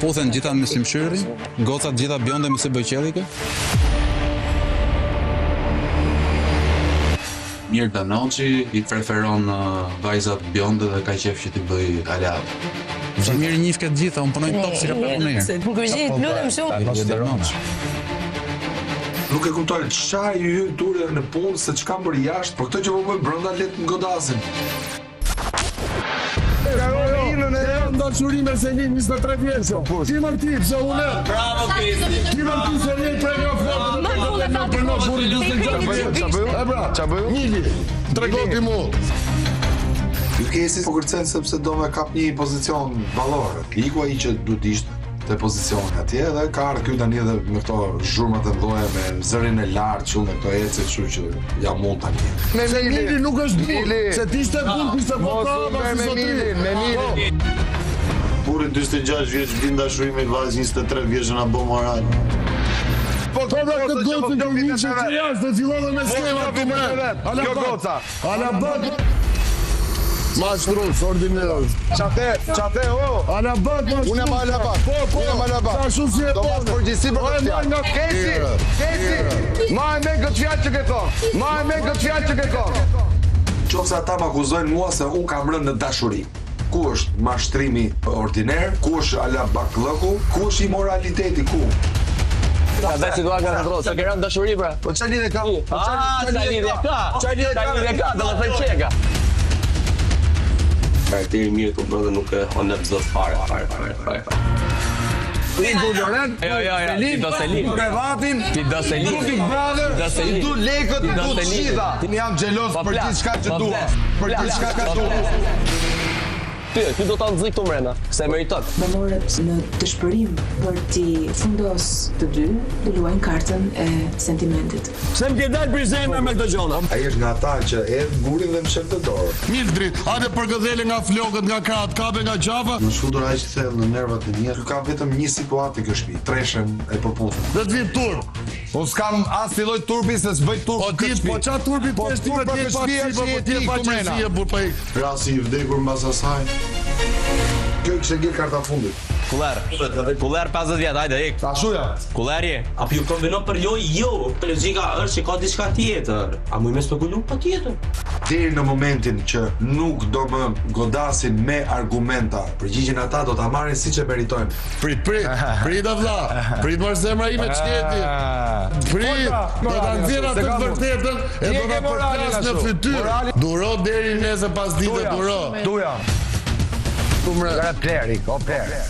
Shputhen gjitha me simshyri, gocat gjitha bjonde me se bëjqellike. Mirë Danoçi I preferon vajzat bjonde dhe ka qef që t'i bëj alab. Mirë njif këtë gjitha, unë punoj top si ka punë. Më kërgjit, lutem shumë. Nuk e kuptoj çfarë ju hyn turë në punë se çka bër jashtë, por këtë që po bëj brenda let më godasin. Dashuri me Selin 23 vjeç. Ti më ti, pse unë? Bravo Kristi. Ti më ti Selin premio foto. Mili, tregoti mu. Ju kesi po kërcen sepse do me kap një pozicion vallore. Iku ai që duhet ishte te pozicioni atje dhe ka ardhur ky tani edhe me këto zhurmat e mëdha me zërin e lartë çu me këto ecë kështu që ja mund tani. Me Mili nuk është Mili. Se ti ishte punë ishte foto me Mili. Burri 46 vjeç vin dashuri me vajzë 23 vjeç na bë moral. Po këtë gocën të vinë që të jashtë dhe fillon dhe me skema të me. Kjo goca. Alabat. Mashtros, ordinero. Qate, o. Alabat, mashtros. Unë jam Alabat. Unë jam Alabat. Ta shumë si e Do pas përgjithsi për këtë fjalë. Kesi. Ma e me këtë fjalë që ke thonë. Qofse ata më akuzojnë mua se unë kam rënë në dashuri. Ku është mashtrimi ordiner, ku është alabaklëku, ku është imoraliteti, ku? Ka vetë situatë nga kontrol, sa ke rënë dashuri pra. Po çfarë lidhje ka? Sa lidhje ka, do të thënë çeka. Karakteri mirë të bërë dhe nuk e onë pëzot fare. Ti do Selin. Krevatin. Ti do Selin. Big Brother. Selin. Du lekët, du të gjitha. Unë jam xheloz për gjithë shka që dua. Për gjithë shka që dua. Ty do ta nxjerr këtu mbrenda, se meriton. Banorët në dëshpërim për t'i fundos të dy, do luajnë kartën e sentimentit. Pse më ke dalë për zemra me këtë gjona? Ai është nga ata që edh gurin dhe më shef të dorë. Mirë drit, hajde për gëdhele nga flokët, nga krahat, kape nga qafa. Në shfutur aq thellë në nervat e mia, ka vetëm një situatë kjo shtëpi, treshen e përputhur. Dhe të vinë turp. Unë s'kam as filloj turpi se s'bëj turp këtë shtëpi. Po qa turpi të shti me t'je paqësia, bur pa ik. Rasi I vdekur mbas asaj. Kjo kishte ngel karta fundit. Kuller 50 vjet, hajde ik. Tashuja. Kullerje. A ju konvenon për lojë? Jo. Logjika është që ka diçka tjetër. A mund me spekulu patjetër. Deri në momentin që nuk do më godasin me argumenta, përgjigjen ata do ta marrin siç e meritojnë. Prit vlla. Prit marr zemra ime çketi. Prit, do ta nxjerr atë të vërtetën e do ta përplas në fytyrë. Duro deri nesër pas ditës, duro. Duja. Gara pleri, o pleri.